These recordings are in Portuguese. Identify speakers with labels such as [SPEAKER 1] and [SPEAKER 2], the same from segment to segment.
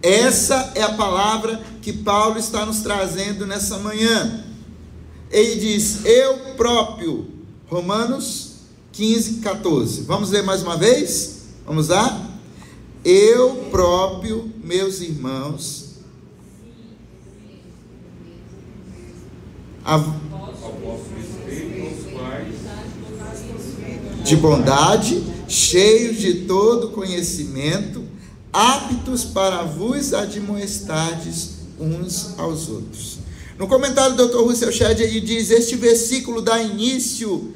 [SPEAKER 1] Essa é a palavra que Paulo está nos trazendo nessa manhã. Ele diz, eu próprio, Romanos 15, 14. Vamos ler mais uma vez? Vamos lá? Eu próprio, meus irmãos, de bondade, cheios de todo conhecimento, aptos para vos admoestardes uns aos outros. No comentário do Dr. Russell Shedd, ele diz, este versículo dá início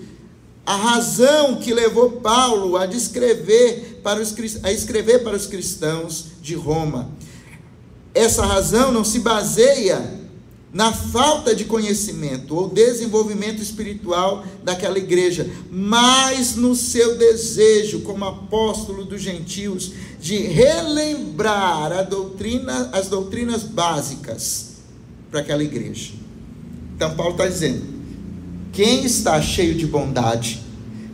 [SPEAKER 1] à razão que levou Paulo a escrever para os cristãos de Roma. Essa razão não se baseia na falta de conhecimento ou desenvolvimento espiritual daquela igreja, mas no seu desejo como apóstolo dos gentios de relembrar as doutrinas básicas para aquela igreja. Então Paulo está dizendo, quem está cheio de bondade,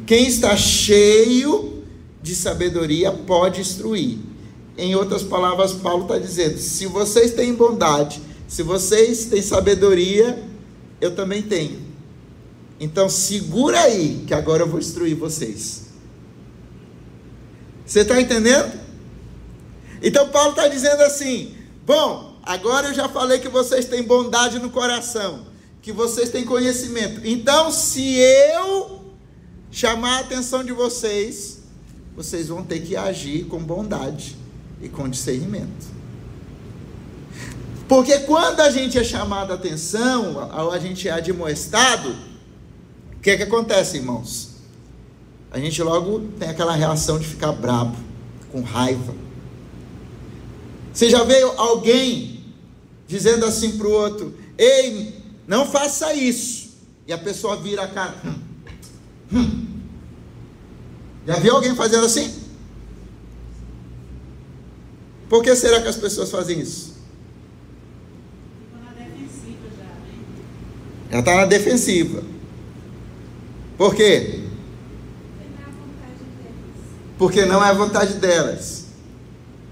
[SPEAKER 1] quem está cheio de sabedoria pode instruir. Em outras palavras, Paulo está dizendo, se vocês têm bondade, se vocês têm sabedoria, eu também tenho. Então segura aí, que agora eu vou instruir vocês. Você está entendendo? Então Paulo está dizendo assim, bom, agora eu já falei que vocês têm bondade no coração, que vocês têm conhecimento. Então se eu chamar a atenção de vocês, vocês vão ter que agir com bondade e com discernimento. Porque quando a gente é chamado a atenção, a gente é admoestado, o que acontece, irmãos? A gente logo tem aquela reação de ficar bravo, com raiva. Você já veio alguém dizendo assim para o outro, ei, não faça isso, e a pessoa vira a cara, Já viu alguém fazendo assim? Por que será que as pessoas fazem isso? Já está na defensiva. Por quê? Porque não é a vontade delas.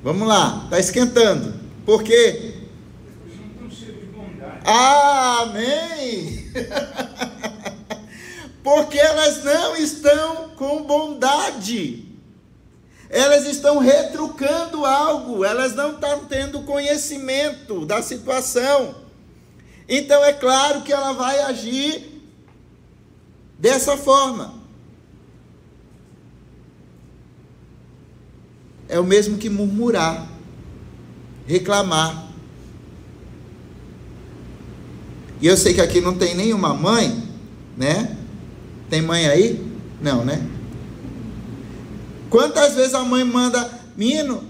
[SPEAKER 1] Vamos lá, está esquentando. Por quê? Amém! Porque elas não estão com bondade. Elas estão retrucando algo. Elas não estão tendo conhecimento da situação. Então é claro que ela vai agir dessa forma. É o mesmo que murmurar, reclamar. E eu sei que aqui não tem nenhuma mãe, né? Tem mãe aí? Não, né? Quantas vezes a mãe manda, menino,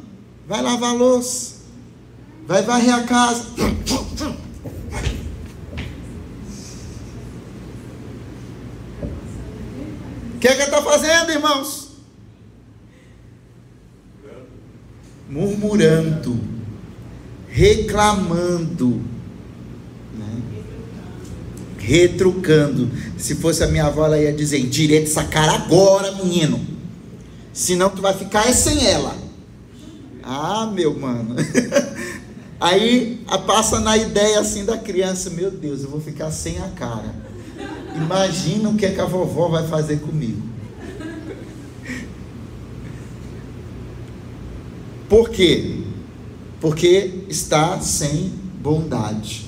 [SPEAKER 1] vai lavar a louça, vai varrer a casa. O que ela está fazendo, irmãos? Murmurando, reclamando, né? Retrucando. Se fosse a minha avó, ela ia dizer, direito essa cara agora, menino, senão tu vai ficar sem ela. Ah, meu mano. Aí passa na ideia assim da criança, meu Deus, eu vou ficar sem a cara. Imagina o que é que a vovó vai fazer comigo. Por quê? Porque está sem bondade.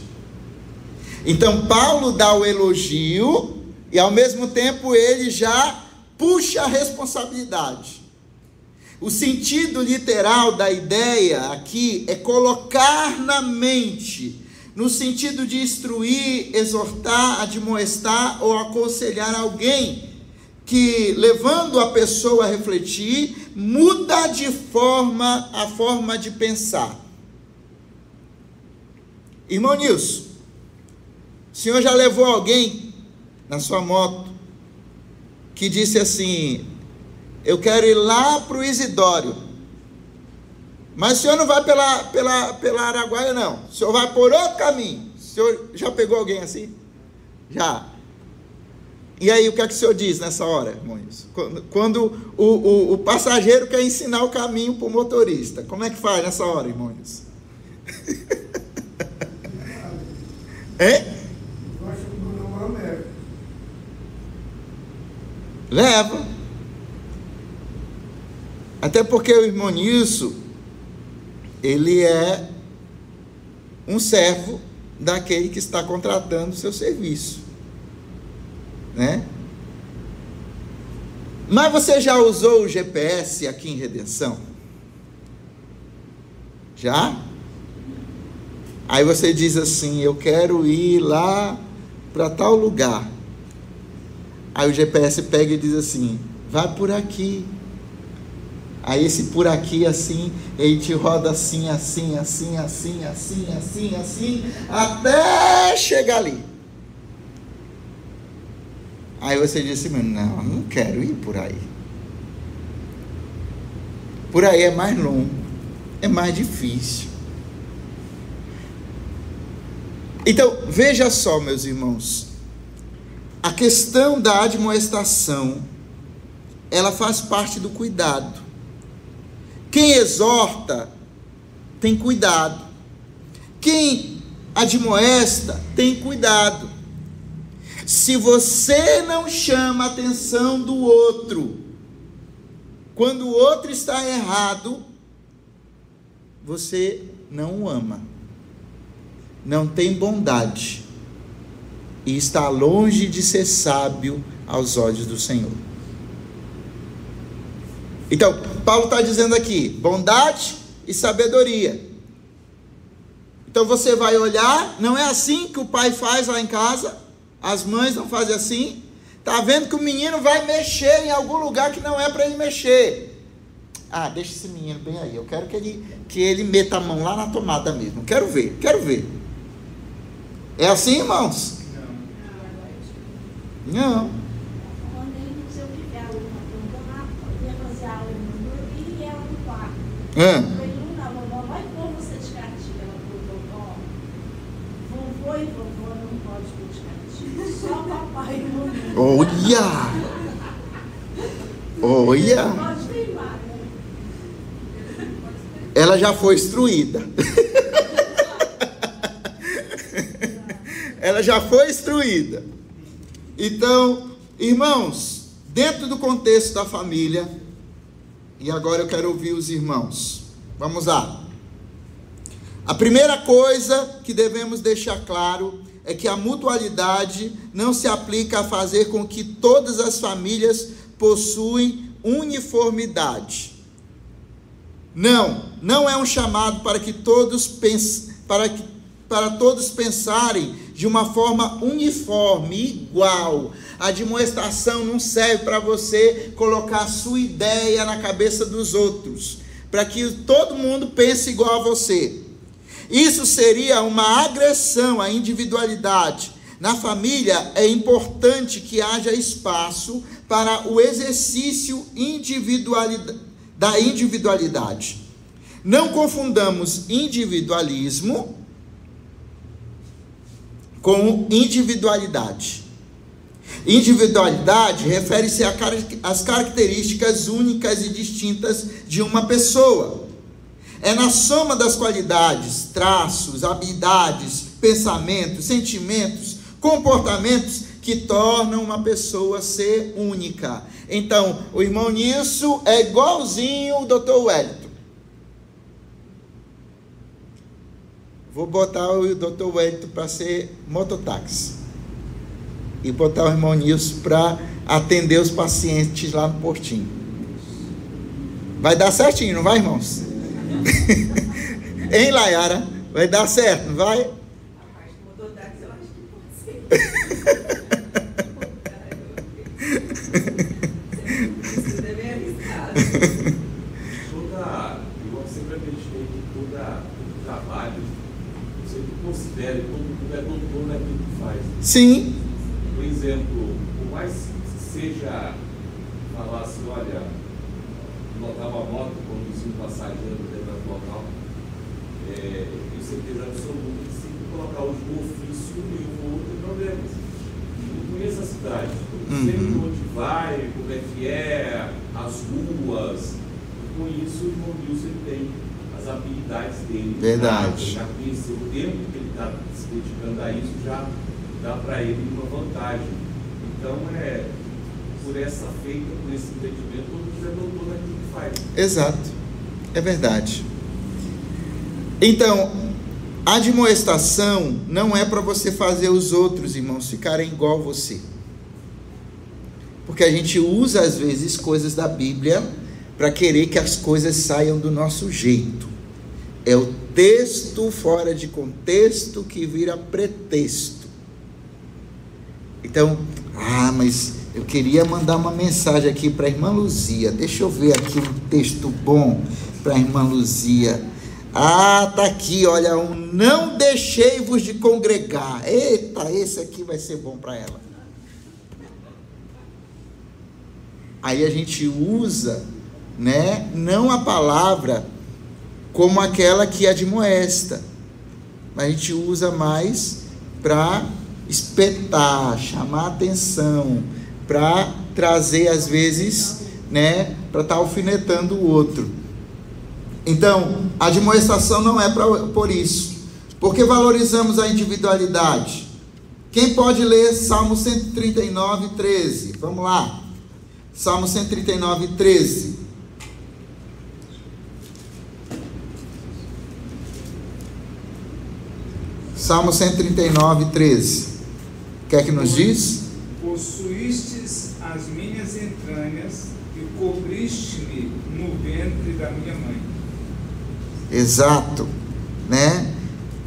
[SPEAKER 1] Então Paulo dá o elogio e ao mesmo tempo ele já puxa a responsabilidade. O sentido literal da ideia aqui é colocar na mente, no sentido de instruir, exortar, admoestar ou aconselhar alguém, que levando a pessoa a refletir, muda a forma de pensar. Irmão Nilson, o senhor já levou alguém na sua moto que disse assim, eu quero ir lá para o Isidório, mas o senhor não vai pela Araguaia não, o senhor vai por outro caminho. O senhor já pegou alguém assim? Já. E aí o que é que o senhor diz nessa hora, irmãos? Quando o passageiro quer ensinar o caminho para o motorista, como é que faz nessa hora, irmãos? Hein? Leva. Até porque o irmão Nilson, ele é um servo daquele que está contratando o seu serviço, né? Mas você já usou o GPS aqui em Redenção? Já? Aí você diz assim: eu quero ir lá para tal lugar. Aí o GPS pega e diz assim: vai por aqui. Aí esse por aqui assim, ele te roda assim, assim, assim, assim, assim, assim, assim, até chegar ali. Aí você diz assim: não quero ir por aí. Por aí é mais longo, é mais difícil. Então, veja só, meus irmãos, a questão da admoestação, ela faz parte do cuidado. Quem exorta, tem cuidado. Quem admoesta, tem cuidado. Se você não chama a atenção do outro, quando o outro está errado, você não o ama, não tem bondade, e está longe de ser sábio aos olhos do Senhor. Então, Paulo está dizendo aqui, bondade e sabedoria. Então você vai olhar, não é assim que o pai faz lá em casa, as mães não fazem assim. Está vendo que o menino vai mexer em algum lugar que não é para ele mexer. Ah, deixa esse menino bem aí, eu quero que ele meta a mão lá na tomada mesmo, quero ver. É assim, irmãos? Não.
[SPEAKER 2] Vai pôr você de castigo. Ela falou: vovô e vovó não pode pôr de castigo, só papai e mamãe.
[SPEAKER 1] Olha.
[SPEAKER 2] Pode teimar, né?
[SPEAKER 1] Ela já foi instruída. Ela já foi instruída. Então, irmãos, dentro do contexto da família, e agora eu quero ouvir os irmãos. Vamos lá. A primeira coisa que devemos deixar claro é que a mutualidade não se aplica a fazer com que todas as famílias possuem uniformidade. Não é um chamado para que todos para todos pensarem de uma forma uniforme, igual. A admoestação não serve para você colocar a sua ideia na cabeça dos outros, para que todo mundo pense igual a você. Isso seria uma agressão à individualidade. Na família é importante que haja espaço para o exercício da individualidade. Não confundamos individualismo com individualidade. Individualidade refere-se às características únicas e distintas de uma pessoa. É na soma das qualidades, traços, habilidades, pensamentos, sentimentos, comportamentos que tornam uma pessoa ser única. Então, o irmão Nilson é igualzinho o Dr. Wellington. Vou botar o Dr. Wellington para ser mototáxi. E botar o irmão Nilson para atender os pacientes lá no postinho. Vai dar certinho, não vai, irmãos? Hein, Layara? Vai dar certo, não vai?
[SPEAKER 2] A parte do mototáxi eu acho que pode ser. Isso é bem arriscado.
[SPEAKER 3] Eu sempre acreditei que todo trabalho, eu sempre considero que todo mundo é doutor naquilo que faz.
[SPEAKER 1] Sim.
[SPEAKER 3] Por exemplo, por mais que seja falar assim, olha, lotar uma moto, conduzir um passageiro dentro do local, eu tenho certeza absoluta que se colocar o ofício e o voo, tem problemas. Eu conheço a cidade, sempre onde vai, como é que é, as ruas, e com isso o irmão Nilson tem as as habilidades dele.
[SPEAKER 1] Verdade.
[SPEAKER 3] Já conhecer o tempo que ele está se dedicando a isso, já dá para ele uma vantagem. Então, por essa feita, por esse entendimento, todo mundo é doutor naquilo que faz.
[SPEAKER 1] Exato, é verdade. Então, a admoestação não é para você fazer os outros, irmãos, ficarem igual você. Porque a gente usa, às vezes, coisas da Bíblia para querer que as coisas saiam do nosso jeito. É o texto fora de contexto que vira pretexto. Então, mas eu queria mandar uma mensagem aqui para a irmã Luzia. Deixa eu ver aqui um texto bom para a irmã Luzia. Tá aqui, olha, não deixei-vos de congregar. Eita, esse aqui vai ser bom para ela. Aí a gente usa, né, não a palavra como aquela que admoesta, mas a gente usa mais para espetar, chamar atenção, para trazer, às vezes, né, para estar alfinetando o outro. Então, a admoestação não é por isso. Porque valorizamos a individualidade. Quem pode ler Salmo 139, 13? Vamos lá. Salmo 139, 13. Salmo 139, 13. O que é que nos diz?
[SPEAKER 4] Possuístes as minhas entranhas e cobriste-me no ventre da minha mãe.
[SPEAKER 1] Exato, né?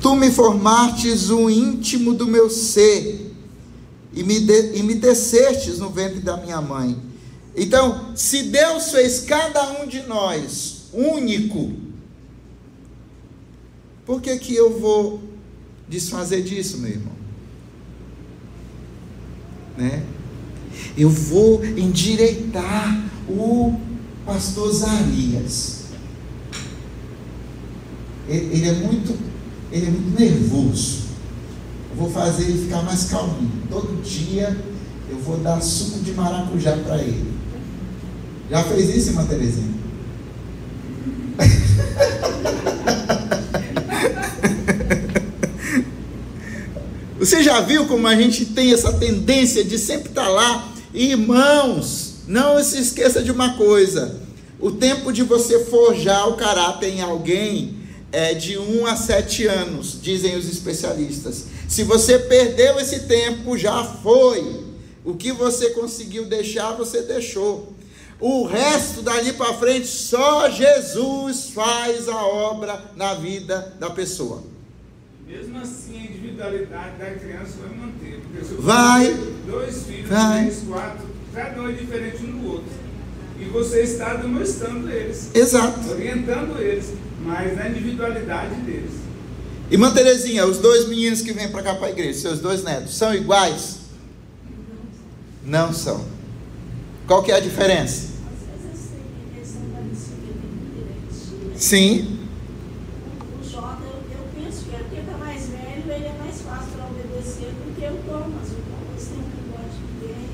[SPEAKER 1] Tu me formastes o íntimo do meu ser e me tecestes no ventre da minha mãe. Então, se Deus fez cada um de nós único, por que que eu vou desfazer disso, meu irmão? Né? Eu vou endireitar o pastor Zarias. Ele é muito nervoso. Eu vou fazer ele ficar mais calminho. Todo dia eu vou dar suco de maracujá para ele. Já fez isso, irmã Terezinha? Você já viu como a gente tem essa tendência de sempre estar lá? Irmãos, não se esqueça de uma coisa: o tempo de você forjar o caráter em alguém é de 1 a 7 anos, dizem os especialistas. Se você perdeu esse tempo, já foi. O que você conseguiu deixar, você deixou. O resto dali para frente, só Jesus faz a obra na vida da pessoa.
[SPEAKER 4] Mesmo assim, a individualidade da criança vai manter. Porque se eu
[SPEAKER 1] Vai.
[SPEAKER 4] ter 2 filhos,
[SPEAKER 1] Vai.
[SPEAKER 4] 3, 4, cada um é diferente um do outro. E você está demonstrando eles.
[SPEAKER 1] Exato.
[SPEAKER 4] Orientando eles, mas na individualidade deles.
[SPEAKER 1] Irmã Terezinha, os 2 meninos que vêm para cá para a igreja, seus 2 netos, são iguais? Não são. Qual que é a diferença?
[SPEAKER 2] Às vezes eu sei que eles são parecidos, bem direitinho.
[SPEAKER 1] Sim.
[SPEAKER 2] O Jota, eu penso que porque está mais velho, ele é mais fácil para obedecer do que o Thomas. O Thomas tem um linguagem bem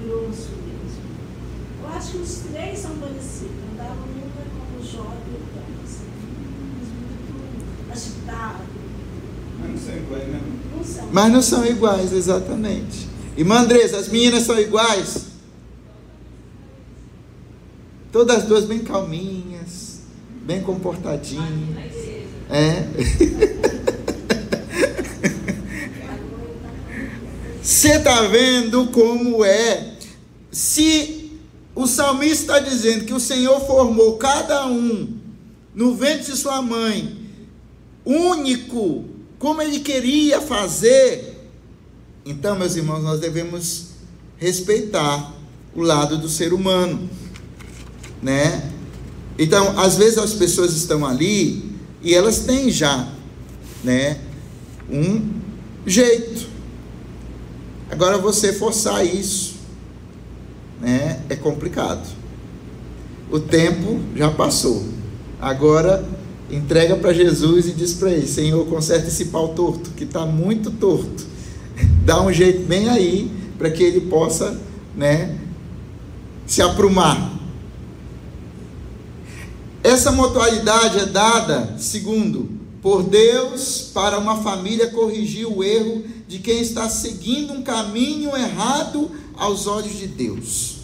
[SPEAKER 2] grosso mesmo. Eu acho que os 3 são parecidos. Andavam nunca como o Jota e o Thomas. Muito agitado.
[SPEAKER 4] Mas não são iguais, né?
[SPEAKER 2] Não são.
[SPEAKER 1] Mas não são iguais, exatamente. Irmã Andresa, as meninas são iguais? Todas as 2 bem calminhas, bem comportadinhas. Você está vendo como é? Se o salmista está dizendo que o Senhor formou cada um no ventre de sua mãe, único, como Ele queria fazer, então, meus irmãos, nós devemos respeitar o lado do ser humano, né? Então, às vezes as pessoas estão ali e elas têm já, né, um jeito. Agora, você forçar isso, né, é complicado. O tempo já passou. Agora, entrega para Jesus e diz para ele: Senhor, conserta esse pau torto, que está muito torto. Dá um jeito bem aí, para que ele possa, né, se aprumar. Essa mutualidade é dada, segundo, por Deus para uma família corrigir o erro de quem está seguindo um caminho errado aos olhos de Deus.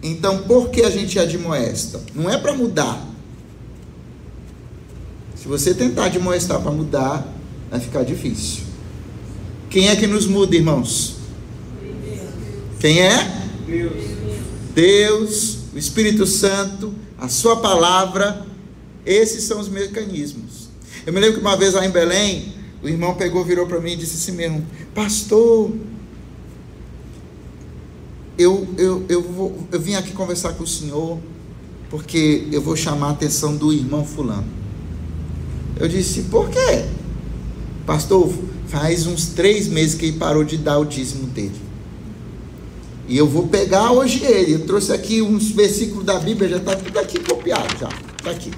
[SPEAKER 1] Então, por que a gente admoesta? Não é para mudar. Se você tentar admoestar para mudar, vai ficar difícil. Quem é que nos muda, irmãos? Quem é? Deus, o Espírito Santo, a sua palavra. Esses são os mecanismos. Eu me lembro que uma vez lá em Belém, o irmão virou para mim e disse assim mesmo: pastor, eu vim aqui conversar com o senhor, porque eu vou chamar a atenção do irmão fulano. Eu disse: por quê? Pastor, faz uns 3 meses que ele parou de dar o dízimo dele, e eu vou pegar hoje ele. Eu trouxe aqui uns versículos da Bíblia, já está tudo aqui copiado, já está aqui.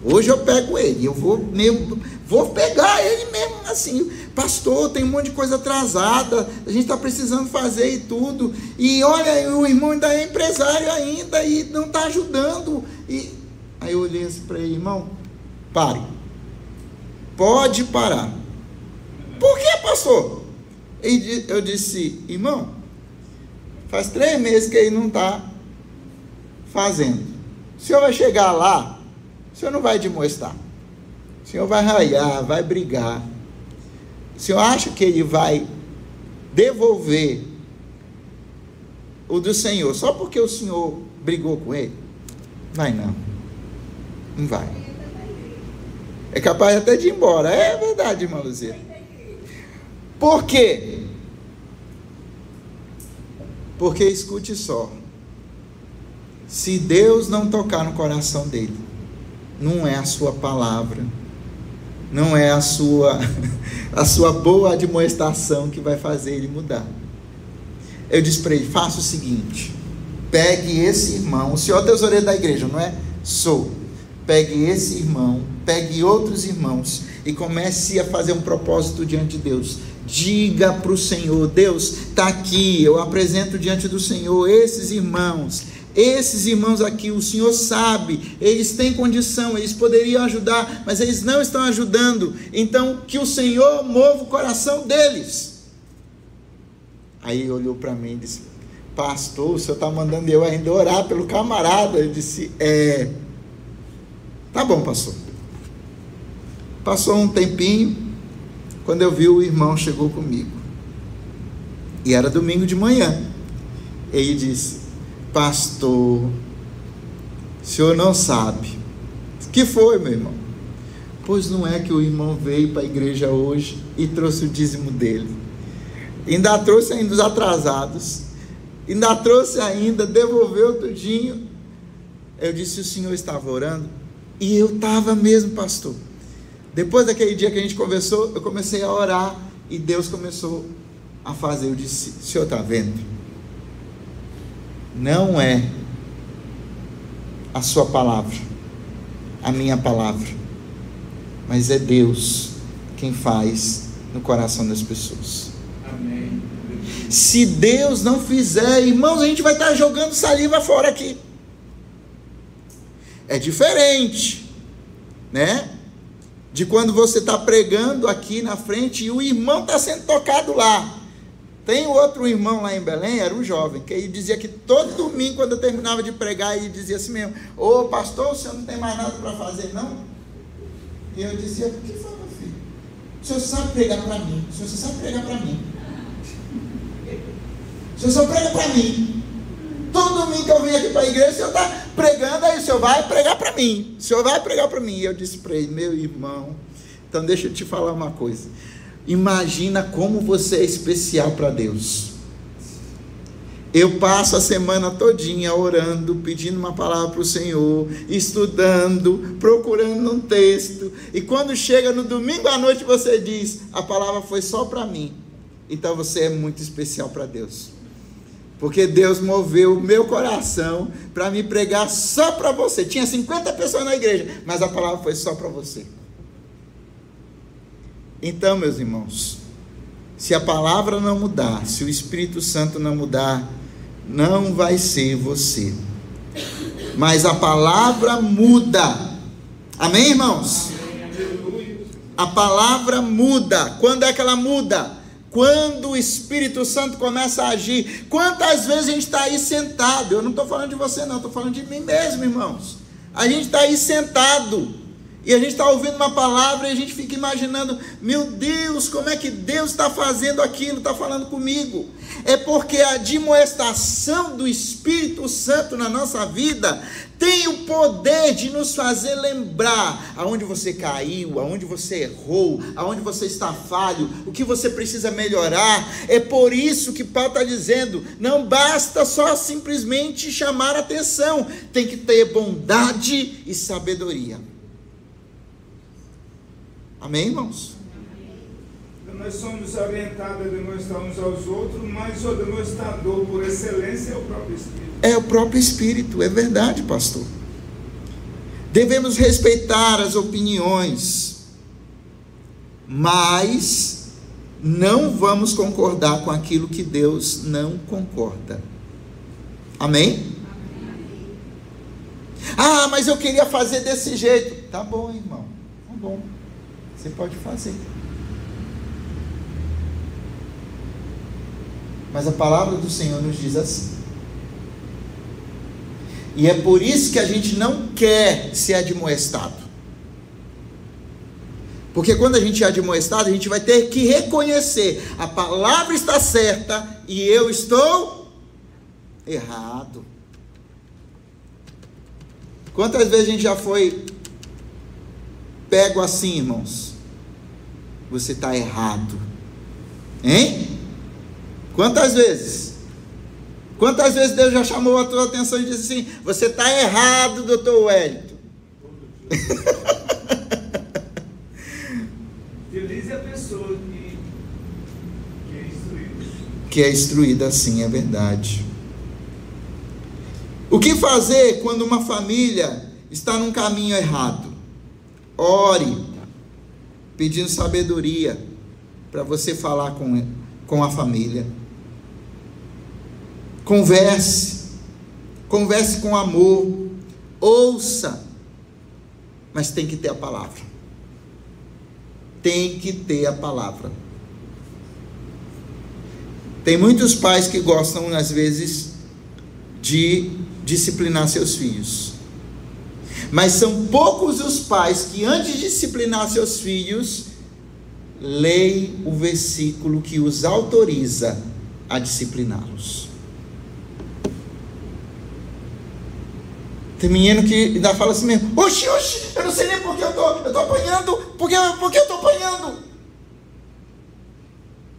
[SPEAKER 1] Hoje eu pego ele, eu vou pegar ele mesmo assim. Pastor, tem um monte de coisa atrasada, a gente está precisando fazer e tudo, e olha, o irmão ainda é empresário ainda, e não está ajudando. Aí eu olhei assim para ele: irmão, pare, pode parar. Por que, pastor? Eu disse: irmão, faz 3 meses que ele não está fazendo. O senhor vai chegar lá, o senhor não vai admoestar, o senhor vai raiar, vai brigar. O senhor acha que ele vai devolver o do Senhor só porque o senhor brigou com ele? Vai não, não vai. É capaz até de ir embora. É verdade, irmã Luzia. Por quê? Porque escute só, se Deus não tocar no coração dele, não é a sua palavra, não é a sua boa admoestação que vai fazer ele mudar. Eu disse para ele: faça o seguinte, pegue esse irmão, o senhor é o tesoureiro da igreja, não é? Sou. Pegue esse irmão, pegue outros irmãos e comece a fazer um propósito diante de Deus. Diga para o Senhor: Deus, está aqui, eu apresento diante do Senhor esses irmãos aqui, o Senhor sabe, eles têm condição, eles poderiam ajudar, mas eles não estão ajudando, então que o Senhor mova o coração deles. Aí ele olhou para mim e disse: pastor, o senhor está mandando eu ainda orar pelo camarada? Eu disse: tá bom, pastor. Passou um tempinho, quando eu vi, o irmão chegou comigo, e era domingo de manhã. Ele disse: pastor, o senhor não sabe. O que foi, meu irmão? Pois não é que o irmão veio para a igreja hoje e trouxe o dízimo dele, ainda trouxe ainda os atrasados, ainda trouxe ainda, devolveu tudinho. Eu disse: o senhor estava orando? E eu estava mesmo, pastor. Depois daquele dia que a gente conversou, eu comecei a orar e Deus começou a fazer. Eu disse: o senhor está vendo? Não é a sua palavra, a minha palavra, mas é Deus quem faz no coração das pessoas.
[SPEAKER 4] Amém.
[SPEAKER 1] Se Deus não fizer, irmãos, a gente vai estar jogando saliva fora aqui. É diferente, né? De quando você está pregando aqui na frente e o irmão está sendo tocado lá. Tem outro irmão lá em Belém, era um jovem, que ele dizia que todo domingo, quando eu terminava de pregar, ele dizia assim mesmo: ô pastor, o senhor não tem mais nada para fazer não? E eu dizia: o que foi, meu filho? O senhor sabe pregar para mim, o senhor só sabe pregar para mim, o senhor só prega para mim. Todo domingo que eu venho aqui para a igreja, o senhor está pregando, aí o senhor vai pregar para mim, o senhor vai pregar para mim. E eu disse para ele: meu irmão, então deixa eu te falar uma coisa, imagina como você é especial para Deus. Eu passo a semana todinha orando, pedindo uma palavra para o Senhor, estudando, procurando um texto, e quando chega no domingo à noite você diz: a palavra foi só para mim. Então você é muito especial para Deus, porque Deus moveu o meu coração para me pregar só para você. Tinha 50 pessoas na igreja, mas a palavra foi só para você. Então, meus irmãos, se a palavra não mudar, se o Espírito Santo não mudar, não vai ser você. Mas a palavra muda. Amém, irmãos? A palavra muda. Quando é que ela muda? Quando o Espírito Santo começa a agir. Quantas vezes a gente está aí sentado? Eu não estou falando de você não, estou falando de mim mesmo, irmãos. A gente está aí sentado e a gente está ouvindo uma palavra e a gente fica imaginando: meu Deus, como é que Deus está fazendo aquilo, está falando comigo? É porque a admoestação do Espírito Santo na nossa vida tem o poder de nos fazer lembrar aonde você caiu, aonde você errou, aonde você está falho, o que você precisa melhorar. É por isso que Paulo está dizendo: não basta só simplesmente chamar a atenção, tem que ter bondade e sabedoria. Amém, irmãos?
[SPEAKER 4] Nós somos orientados a demonstrar uns aos outros, mas o demonstrador por excelência é o próprio Espírito.
[SPEAKER 1] É o próprio Espírito, é verdade, pastor. Devemos respeitar as opiniões, mas não vamos concordar com aquilo que Deus não concorda. Amém? Ah, mas eu queria fazer desse jeito. Tá bom, irmão, tá bom, você pode fazer. Mas a palavra do Senhor nos diz assim. E é por isso que a gente não quer ser admoestado. Porque quando a gente é admoestado, a gente vai ter que reconhecer: a palavra está certa e eu estou errado. Quantas vezes a gente já foi pego assim, irmãos? Você está errado. Hein? Quantas vezes? Quantas vezes Deus já chamou a tua atenção e disse assim: você está errado, doutor Wellington?
[SPEAKER 4] Feliz é a pessoa que é instruída.
[SPEAKER 1] Que é instruída, sim, é verdade. O que fazer quando uma família está num caminho errado? Ore, pedindo sabedoria para você falar com a família. Converse com amor, ouça, mas tem que ter a palavra. Tem que ter a palavra. Tem muitos pais que gostam, às vezes, de disciplinar seus filhos, mas são poucos os pais que, antes de disciplinar seus filhos, leem o versículo que os autoriza a discipliná-los. Tem menino que ainda fala assim mesmo: oxi, eu não sei nem porque eu tô apanhando, porque eu tô apanhando.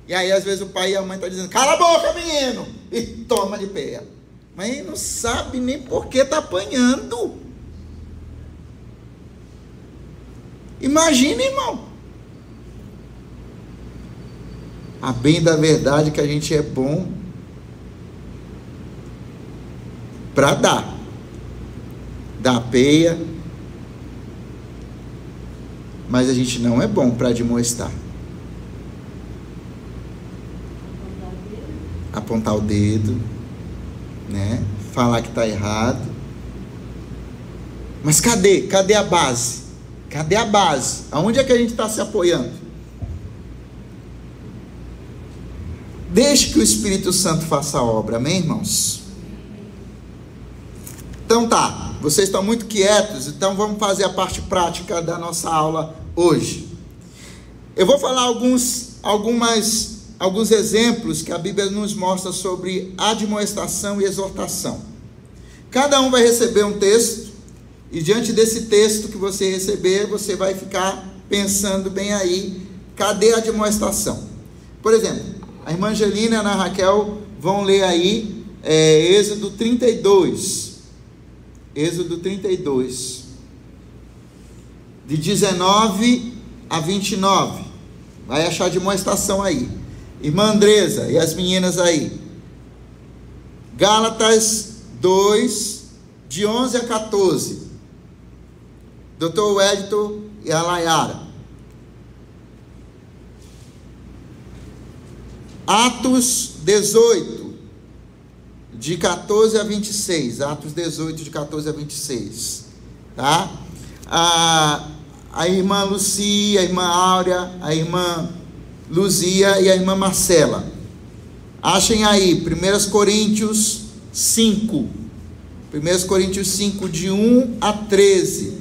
[SPEAKER 1] E aí às vezes o pai e a mãe estão dizendo: cala a boca, menino, e toma de pé. Mas ele não sabe nem por que está apanhando. Imagina, irmão. A bem da verdade que a gente é bom para dar peia, mas a gente não é bom para admoestar. Apontar o dedo, né? Falar que está errado. Mas cadê a base? Cadê a base? Aonde é que a gente está se apoiando? Deixe que o Espírito Santo faça a obra, amém, irmãos? Então tá, vocês estão muito quietos, então vamos fazer a parte prática da nossa aula hoje. Eu vou falar alguns exemplos que a Bíblia nos mostra sobre admoestação e exortação. Cada um vai receber um texto, e diante desse texto que você receber, você vai ficar pensando bem aí: cadê a admoestação? Por exemplo, a irmã Angelina e a Ana Raquel vão ler aí Êxodo 32. Êxodo 32, de 19 a 29. Vai achar admoestação aí. Irmã Andresa e as meninas aí. Gálatas 2, de 11 a 14. Dr. Wellington e a Layara. Atos 18, de 14 a 26. Atos 18, de 14 a 26. Tá? A irmã Lucia, a irmã Áurea, a irmã Luzia e a irmã Marcela. Achem aí, 1 Coríntios 5. 1 Coríntios 5, de 1 a 13.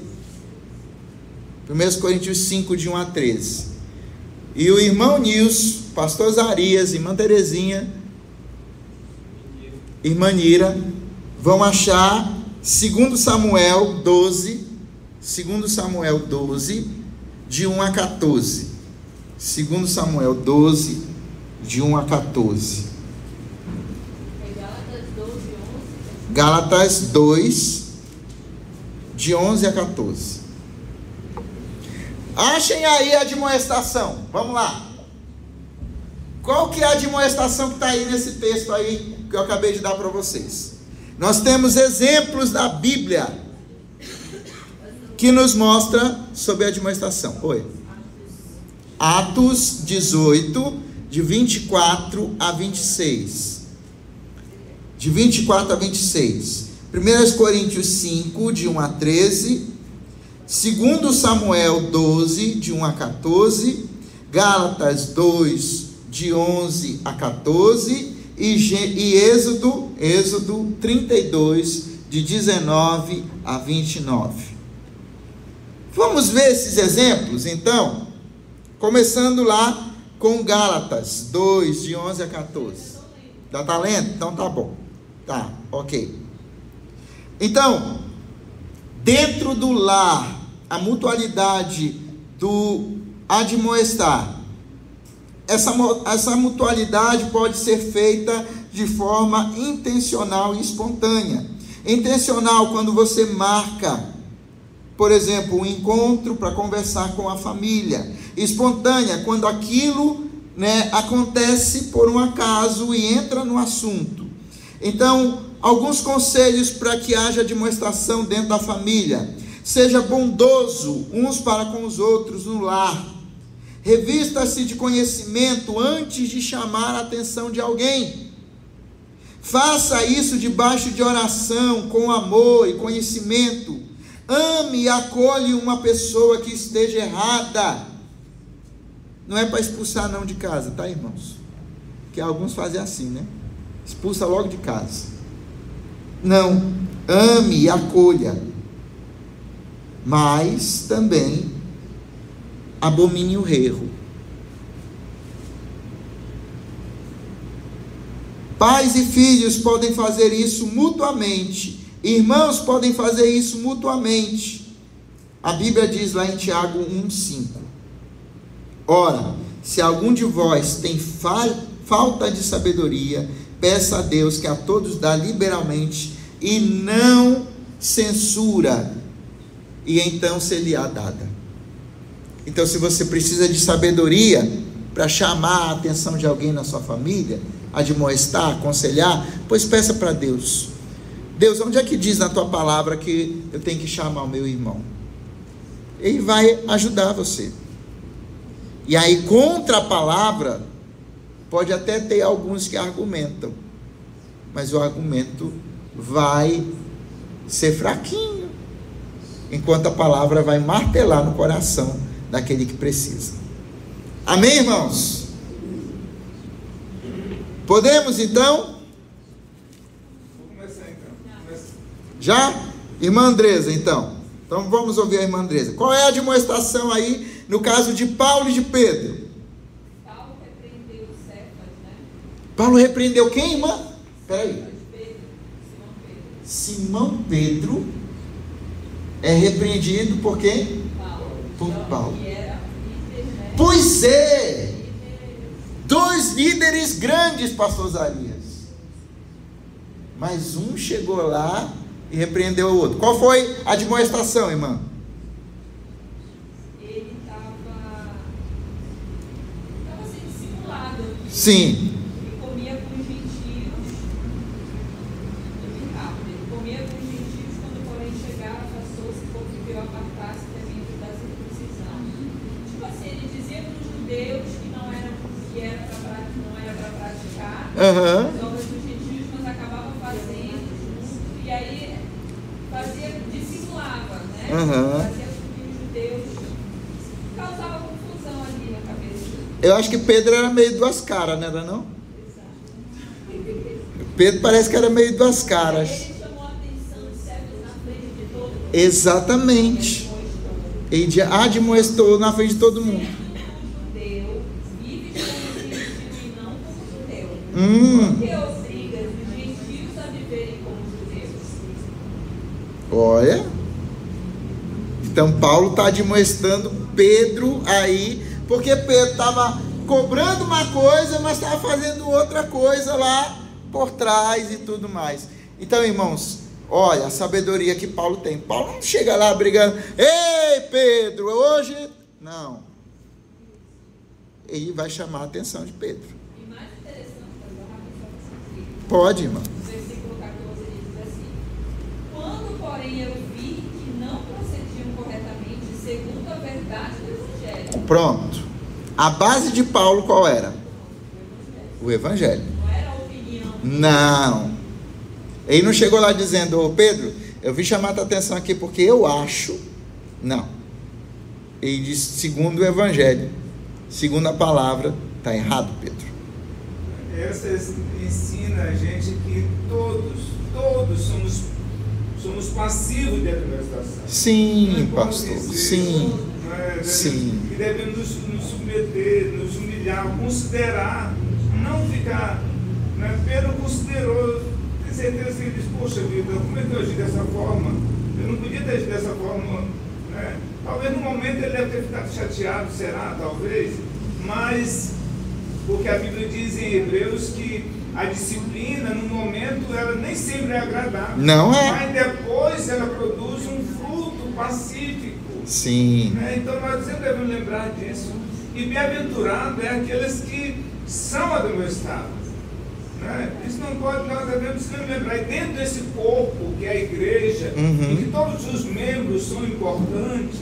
[SPEAKER 1] 1 Coríntios 5, de 1 a 13. E o irmão Nilson, pastor Zarias, irmã Terezinha, irmã Nira, vão achar 2 Samuel 12, 2 Samuel 12, de 1 a 14. 2 Samuel 12, de 1 a 14. Gálatas 2, de 11 a 14. Achem aí a admoestação. Vamos lá. Qual que é a admoestação que está aí nesse texto aí que eu acabei de dar para vocês? Nós temos exemplos da Bíblia que nos mostra sobre a admoestação. Oi. Atos 18, de 24 a 26. De 24 a 26. 1 Coríntios 5, de 1 a 13. 2 Samuel 12, de 1 a 14. Gálatas 2, de 11 a 14. E Êxodo 32, de 19 a 29. Vamos ver esses exemplos, então? Começando lá com Gálatas 2, de 11 a 14. Dá talento? Então tá bom. Tá, ok. Então, dentro do lar, a mutualidade do admoestar, essa mutualidade pode ser feita de forma intencional e espontânea. Intencional quando você marca, por exemplo, um encontro para conversar com a família. Espontânea quando aquilo, acontece por um acaso e entra no assunto. Então, alguns conselhos para que haja demonstração dentro da família. Seja bondoso uns para com os outros no lar. Revista-se de conhecimento antes de chamar a atenção de alguém. Faça isso debaixo de oração, com amor e conhecimento. Ame e acolhe uma pessoa que esteja errada. Não é para expulsar não de casa, tá, irmãos? Que alguns fazem assim, né? Expulsa logo de casa. Não, ame e acolha. Mas também abomine o erro. Pais e filhos podem fazer isso mutuamente. Irmãos podem fazer isso mutuamente. A Bíblia diz lá em Tiago 1,5. Ora, se algum de vós tem falta de sabedoria, peça a Deus que a todos dá liberalmente e não censura, e então ser-lhe-á dada. Então, se você precisa de sabedoria para chamar a atenção de alguém na sua família, admoestar, aconselhar, pois peça para Deus. Deus, onde é que diz na tua palavra que eu tenho que chamar o meu irmão? Ele vai ajudar você. E aí, contra a palavra, pode até ter alguns que argumentam, mas o argumento vai ser fraquinho, enquanto a palavra vai martelar no coração daquele que precisa. Amém, irmãos? Podemos então?
[SPEAKER 4] Vou começar então.
[SPEAKER 1] Já? Irmã Andresa, então. Então vamos ouvir a irmã Andresa. Qual é a demonstração aí no caso de Paulo e de Pedro?
[SPEAKER 2] Paulo repreendeu Cefas, né?
[SPEAKER 1] Paulo repreendeu quem, irmã? Peraí.
[SPEAKER 2] Simão Pedro.
[SPEAKER 1] Simão Pedro é repreendido por quem?
[SPEAKER 2] Paulo.
[SPEAKER 1] Por Paulo.
[SPEAKER 2] Que era líder, né?
[SPEAKER 1] Pois é! Dois líderes grandes, pastor Zarias. Mas um chegou lá e repreendeu o outro. Qual foi a demonstração, irmã?
[SPEAKER 2] Ele estava sendo simulado.
[SPEAKER 1] Sim.
[SPEAKER 2] Ele comia com os gentios. Ele comia com os gentios, quando porém chegava, afastou-se, porque apartar-se temendo da circuncisão. Tipo assim, ele dizia para os judeus que não era para praticar as obras dos gentios, mas acabava fazendo
[SPEAKER 1] Eu acho que Pedro era meio duas caras, não era não? Pedro parece que era meio duas caras.
[SPEAKER 2] Ele chamou a atenção de servos na frente de todo mundo.
[SPEAKER 1] Exatamente. Ele admoestou na frente de todo mundo.
[SPEAKER 2] Judeu vive como gentio e não como judeu. Porque obriga os gentios a viverem como judeus.
[SPEAKER 1] Olha. Então Paulo está admoestando Pedro aí, porque Pedro estava cobrando uma coisa, mas estava fazendo outra coisa lá por trás e tudo mais. Então, irmãos, olha a sabedoria que Paulo tem. Paulo não chega lá brigando, ei Pedro, hoje... Não. Ele vai chamar a atenção de Pedro.
[SPEAKER 2] E mais interessante,
[SPEAKER 1] Pode, irmão.
[SPEAKER 2] o versículo 14 diz assim: quando, porém, eu vi que não procediam corretamente segundo a verdade do Evangelho.
[SPEAKER 1] Pronto. A base de Paulo qual era? O Evangelho.
[SPEAKER 2] Não era a opinião.
[SPEAKER 1] Não. Ele não chegou lá dizendo, ô Pedro, eu vim chamar a tua atenção aqui porque eu acho. Não. Ele disse, segundo o Evangelho, segundo a palavra, está errado, Pedro.
[SPEAKER 4] Essa ensina a gente que todos somos passivos de administração.
[SPEAKER 1] Sim, pastor, sim. Sim.
[SPEAKER 4] E devemos nos submeter, nos humilhar, considerar, não ficar. Né? Pedro considerou, tem certeza que ele disse, poxa vida, como é que eu agi dessa forma? Eu não podia ter agido dessa forma. Né? Talvez no momento ele deve ter ficado chateado, será, talvez, mas porque a Bíblia diz em Hebreus que a disciplina, no momento, ela nem sempre é agradável.
[SPEAKER 1] Não é.
[SPEAKER 4] Mas depois ela produz um fruto pacífico.
[SPEAKER 1] Sim.
[SPEAKER 4] Né? Então nós sempre devemos lembrar disso. E bem-aventurado é aqueles que são admoestados. Né? Isso não pode, nós devemos sempre lembrar. E dentro desse corpo que é a igreja, em que todos os membros são importantes,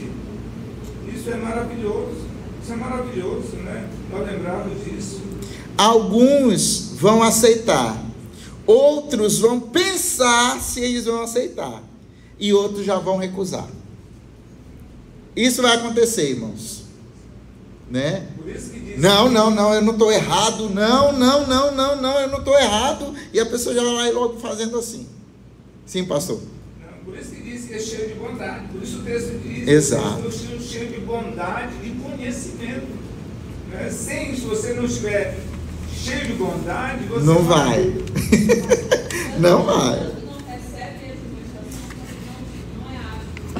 [SPEAKER 4] isso é maravilhoso. Isso é maravilhoso, né? Nós lembrarmos disso.
[SPEAKER 1] Alguns vão aceitar, outros vão pensar se eles vão aceitar, e outros já vão recusar. Isso vai acontecer, irmãos, né?
[SPEAKER 4] Por isso que diz
[SPEAKER 1] Não, eu não estou errado, não, eu não estou errado, e a pessoa já vai logo fazendo assim. Sim, pastor?
[SPEAKER 4] Não, por isso que diz que é cheio de bondade. Por isso o texto diz
[SPEAKER 1] Exato.
[SPEAKER 4] que é cheio de bondade e conhecimento. Né? Se você não estiver cheio de bondade, você
[SPEAKER 1] Não vai. Não vai.
[SPEAKER 2] Não recebe a demonstração, não é apto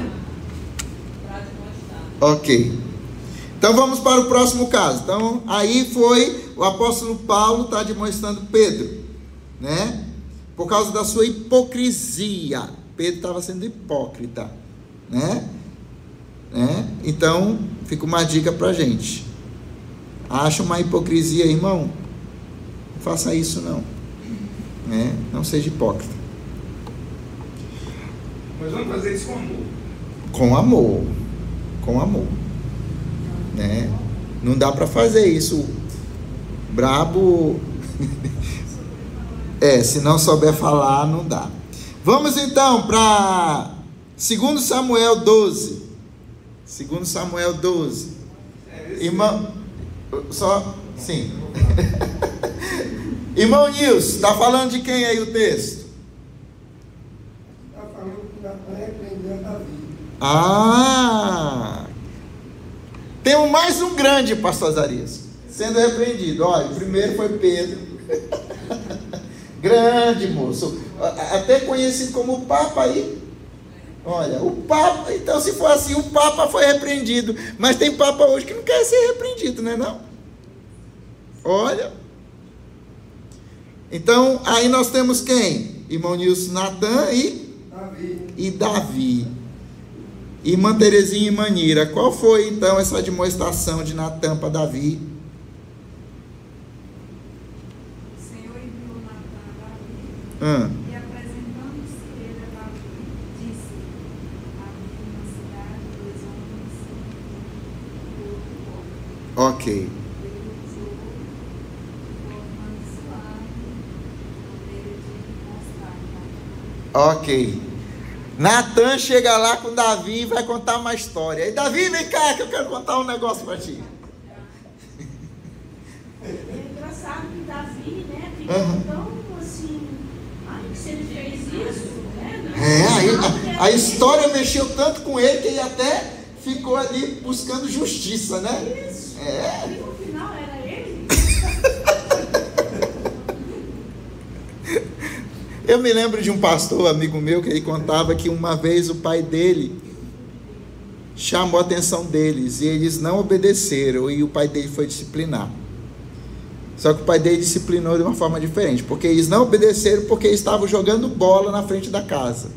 [SPEAKER 2] para demonstrar.
[SPEAKER 1] Ok. Então vamos para o próximo caso. Então aí foi o apóstolo Paulo está demonstrando Pedro, né? Por causa da sua hipocrisia. Pedro estava sendo hipócrita, né? Então fica uma dica para a gente. Acha uma hipocrisia, irmão? Não faça isso não, né? Não seja hipócrita.
[SPEAKER 4] Mas vamos fazer isso com amor.
[SPEAKER 1] Com amor, né? Não dá para fazer isso brabo. Se não souber falar, não dá. Vamos então para 2 Samuel 12. 2 Samuel 12. Irmão, sim. Irmão Nilson, está falando de quem aí o texto?
[SPEAKER 5] Está falando que dá para repreender Davi.
[SPEAKER 1] Temos mais um grande, pastor Azarias, sendo repreendido. Olha, o primeiro foi Pedro. Grande moço, até conhecido como o Papa aí. Olha, o Papa, então se for assim, o Papa foi repreendido, mas tem Papa hoje que não quer ser repreendido, não é não? Olha. Então, aí nós temos quem? Irmão Nilson, Natan e Davi. Irmã Terezinha e Manira, qual foi então essa demonstração de Natan para Davi?
[SPEAKER 6] O Senhor enviou Natan a Davi e apresentando-se ele a Davi, disse: havia uma cidade, 2 homens, e outro pobre.
[SPEAKER 1] Ok.
[SPEAKER 6] Ele usou forma suave, maneira de mostrar.
[SPEAKER 1] Ok. Natan chega lá com Davi e vai contar uma história. E Davi, vem cá que eu quero contar um negócio para ti.
[SPEAKER 2] É engraçado que Davi, né, ficou tão assim, ai, se ele fez isso, né?
[SPEAKER 1] Aí a história mexeu tanto com ele que ele até ficou ali buscando justiça, né?
[SPEAKER 2] Isso.
[SPEAKER 1] É.
[SPEAKER 2] E no final era ele.
[SPEAKER 1] Eu me lembro de um pastor, amigo meu, que ele contava que uma vez o pai dele chamou a atenção deles e eles não obedeceram e o pai dele foi disciplinar. Só que o pai dele disciplinou de uma forma diferente, porque eles não obedeceram porque eles estavam jogando bola na frente da casa.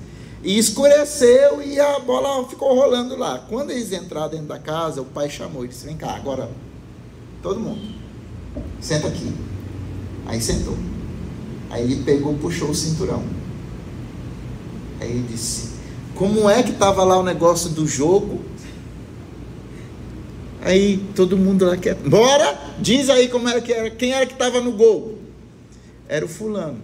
[SPEAKER 1] E escureceu e a bola ficou rolando lá. Quando eles entraram dentro da casa, o pai chamou e disse: vem cá, agora todo mundo, senta aqui. Aí sentou. Aí ele pegou, puxou o cinturão. Aí ele disse: como é que estava lá o negócio do jogo? Aí todo mundo lá quer. Bora! Diz aí como era que era. Quem era que estava no gol? Era o fulano.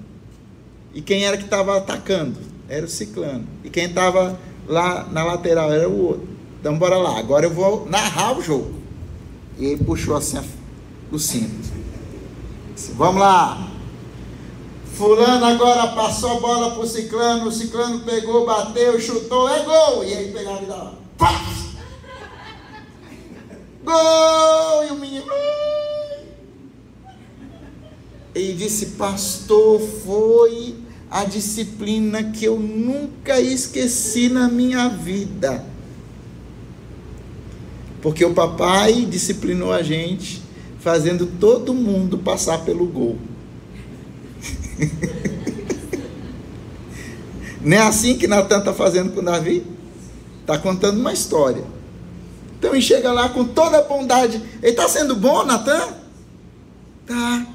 [SPEAKER 1] E quem era que estava atacando? Era o ciclano. E quem estava lá na lateral era o outro. Então bora lá, agora eu vou narrar o jogo. E ele puxou assim o cinto. Disse: vamos lá. Fulano agora passou a bola para o ciclano pegou, bateu, chutou, é gol! E aí pegava e dava, pá! Gol! E o menino... Ele disse: pastor, foi a disciplina que eu nunca esqueci na minha vida. Porque o papai disciplinou a gente, fazendo todo mundo passar pelo gol. Não é assim que Natan está fazendo com Davi? Está contando uma história. Então ele chega lá com toda a bondade. Ele está sendo bom, Natan? Tá.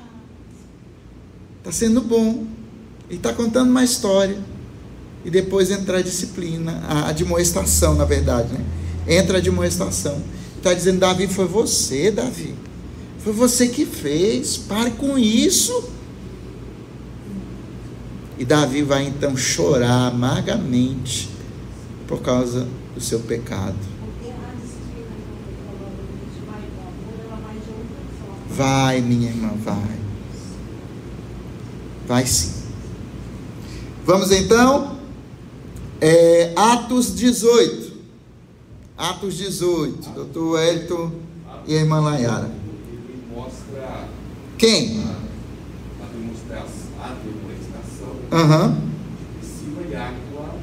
[SPEAKER 1] Está sendo bom. Ele está contando uma história. E depois entra a disciplina, a admoestação, na verdade, né? Entra a admoestação. Está dizendo: Davi, foi você, Davi. Foi você que fez. Pare com isso. E Davi vai então chorar amargamente por causa do seu pecado.
[SPEAKER 2] Porque a disciplina, ela vai jogando.
[SPEAKER 1] Vai, minha irmã, vai. Vai sim. Vamos então. Atos 18. Atos 18. Doutor Wellington e a irmã Layara.
[SPEAKER 3] Ele mostra
[SPEAKER 1] Quem?
[SPEAKER 3] a demonstração
[SPEAKER 1] Aham.
[SPEAKER 3] de Priscila e Áquila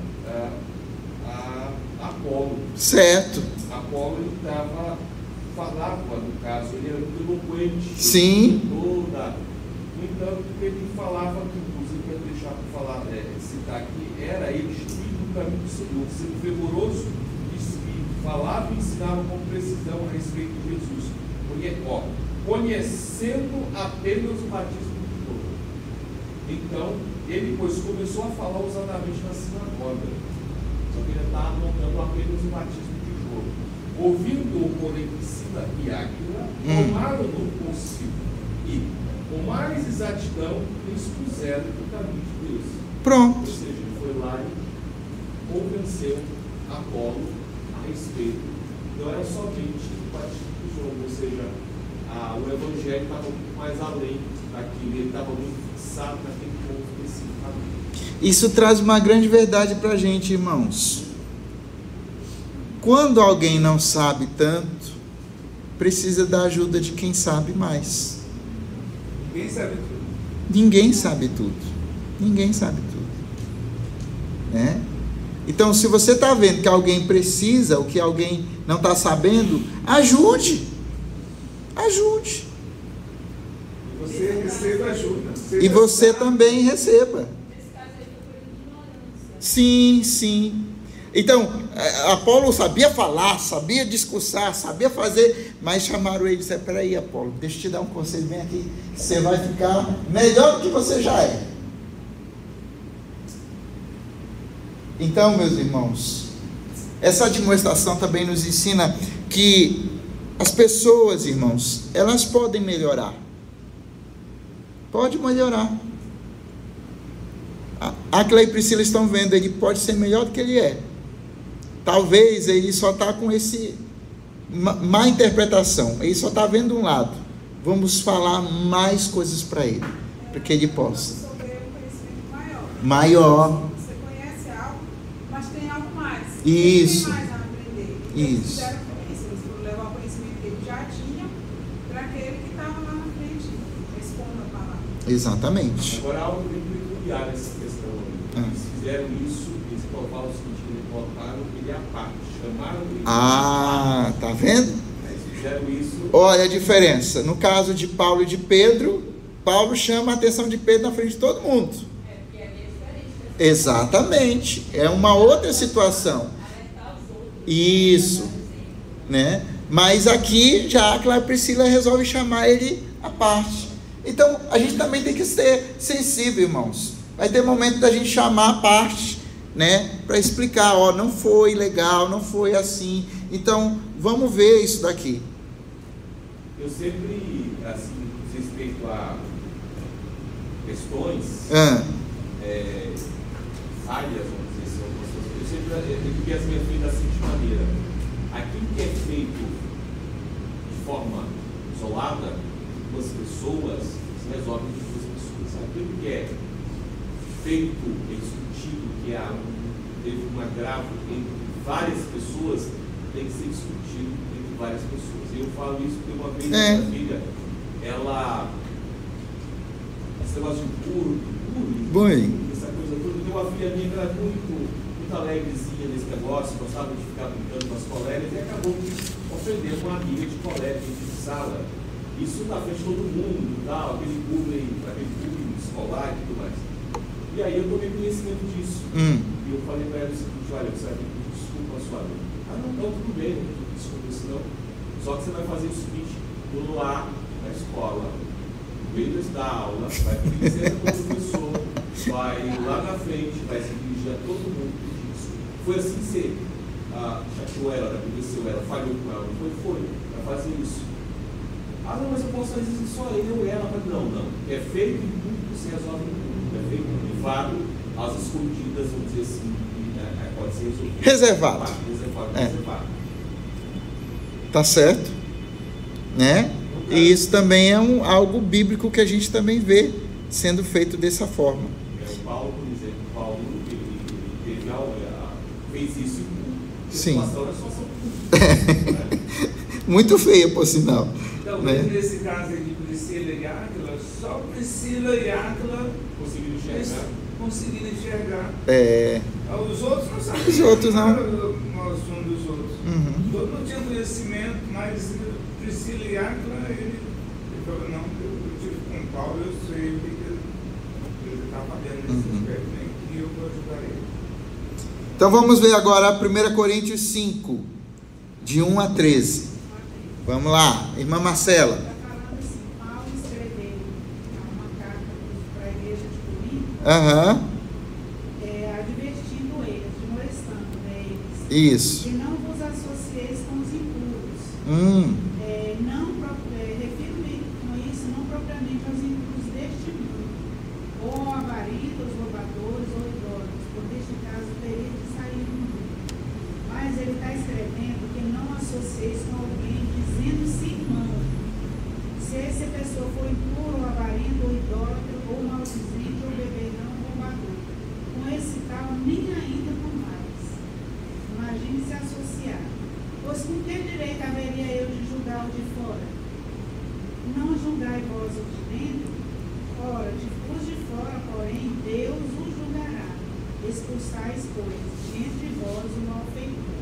[SPEAKER 3] a Apolo.
[SPEAKER 1] Certo.
[SPEAKER 3] Apolo, ele falava, no caso, ele era muito eloquente.
[SPEAKER 1] Sim.
[SPEAKER 3] Toda. No entanto, ele falava, que inclusive quero deixar para falar, citar aqui, era ele instruído no caminho do Senhor, sendo fervoroso de espírito, falava e ensinava com precisão a respeito de Jesus. Conhecendo apenas o batismo de João. Então, ele pois começou a falar ousadamente na sinagoga. Só que ele estava montando apenas o batismo de João. Ouvindo, porém, Priscila e Áquila, tomaram-no consigo e, com mais exatidão, lhe expuseram o caminho de Deus.
[SPEAKER 1] Pronto.
[SPEAKER 3] Ou seja, ele foi lá e convenceu Apolo a respeito. Não era somente o batismo de João, ou seja, o evangelho estava muito mais além daquilo, ele estava muito fixado naquele povo especificamente.
[SPEAKER 1] Isso traz uma grande verdade para a gente, irmãos. Quando alguém não sabe tanto, precisa da ajuda de quem sabe mais.
[SPEAKER 4] Ninguém sabe tudo.
[SPEAKER 1] Ninguém sabe tudo. Ninguém sabe tudo. Né? Então, se você está vendo que alguém precisa, ou que alguém não está sabendo, ajude. Ajude.
[SPEAKER 4] E você receba ajuda.
[SPEAKER 1] E você também receba. Sim, sim. Então, Apolo sabia falar, sabia discursar, sabia fazer, mas chamaram ele e disseram: peraí, Apolo, deixa eu te dar um conselho, vem aqui, você vai ficar melhor do que você já é. Então, meus irmãos, essa demonstração também nos ensina que as pessoas, irmãos, elas podem melhorar. Pode melhorar. Áquila e Priscila estão vendo, ele pode ser melhor do que ele é. Talvez ele só está com esse má interpretação, ele só está vendo um lado. vamos falar mais coisas para ele, para que ele possa.
[SPEAKER 6] Sobre um conhecimento
[SPEAKER 1] Maior.
[SPEAKER 6] Você conhece algo, mas tem algo mais.
[SPEAKER 1] Isso.
[SPEAKER 6] Tem mais a aprender.
[SPEAKER 1] Isso.
[SPEAKER 6] Eles fizeram isso, eles foram levar o conhecimento que eles já tinham para aquele que estava lá na frente, expondo a palavra.
[SPEAKER 1] Exatamente.
[SPEAKER 3] Agora, algo bem peculiar nessa questão. Eles fizeram isso, eles colocaram o seguinte, eles colocaram ele à parte, chamaram ele
[SPEAKER 1] Ah, tá vendo?
[SPEAKER 3] Eles fizeram isso.
[SPEAKER 1] Olha a diferença. No caso de Paulo e de Pedro, Paulo chama a atenção de Pedro na frente de todo mundo.
[SPEAKER 2] Porque ali é diferente.
[SPEAKER 1] Exatamente. É uma outra situação.
[SPEAKER 2] Alertar os outros.
[SPEAKER 1] Isso, né? Mas aqui já a Clara Priscila resolve chamar ele à parte. Então a gente também tem que ser sensível, irmãos. Vai ter momento da gente chamar à parte, né? Para explicar, ó, não foi legal, não foi assim. Então vamos ver isso daqui.
[SPEAKER 3] Eu sempre, assim, respeito a questões, falhas, vamos dizer assim, eu sempre digo assim, é feito da seguinte maneira: aquilo que é feito de forma isolada, duas pessoas, se resolve de duas pessoas. Aquilo que é feito, discutido, que teve um agravo entre várias pessoas, tem que ser discutido entre várias pessoas. Eu falo isso porque uma vez minha filha, ela, esse negócio de bullying, essa coisa toda, eu tenho uma filha minha que era muito alegrezinha nesse negócio, gostava de ficar brincando com as colegas e acabou ofendendo uma amiga de colega de sala. Isso na frente de todo mundo, tal, aquele bullying escolar e tudo mais. E aí eu tomei conhecimento disso. E eu falei para ela o seguinte: olha, você vai ter que pedir desculpa a sua amiga. Ah, não, tudo bem, não tem desculpa isso não. Só que você vai fazer o seguinte: no lá, na escola, no meio da aula, vai pedir licença para o professor, vai lá na frente, vai se dirigir a todo mundo pedir desculpa. Foi assim que você chateou ela, obedeceu ela, falhou com ela, não foi? Foi, vai fazer isso. Ah, não, mas eu posso fazer isso só eu e ela. Não. É feito em público, se resolve em público. É feito em privado, às escondidas, vamos dizer assim, pode ser resolvido.
[SPEAKER 1] Reservado.
[SPEAKER 3] Reservado.
[SPEAKER 1] Tá certo? Né? E isso também é algo bíblico que a gente também vê sendo feito dessa forma.
[SPEAKER 3] O Paulo, por exemplo, ele fez isso em público.
[SPEAKER 1] Sim.
[SPEAKER 3] A situação é só pública.
[SPEAKER 1] Muito feia, por sinal.
[SPEAKER 4] Então,
[SPEAKER 1] né?
[SPEAKER 4] Nesse caso aqui, Priscila e Áquila, só Priscila e Áquila conseguiram enxergar. Os outros não sabiam.
[SPEAKER 1] Os outros não.
[SPEAKER 4] Nós somos dos outros. Os outros não tinham conhecimento, mas Priscila e Áquila, ele falou: não, eu tive com Paulo, eu sei o que ele está fazendo nesse aspecto, e eu vou ajudar ele.
[SPEAKER 1] Então vamos ver agora 1 Coríntios 5, de 1 a 13. Vamos lá, irmã Marcela.
[SPEAKER 6] Está falando assim: Paulo escreveu uma carta para a igreja de Corinto, advertindo eles, admoestando eles,
[SPEAKER 1] Isso.
[SPEAKER 6] que não vos associeis com os impuros. Refiro-me com isso não propriamente aos impuros deste mundo, ou avaridos, roubadores ou idólatras, por neste caso teria de sair do mundo. Mas ele está escrevendo que não associeis com alguém dizendo-se irmão. Se essa pessoa for impuro, ou avarento, ou idólatra, ou maldizente, ou beberrão, ou roubador, com esse tal nem ainda com mais. Imagine se associar. Pois com que direito haveria eu de julgar o de fora? Não julgai vós o de dentro? Ora, os de fora, porém, Deus os julgará. Expulsais, pois, entre vós o malfeitor.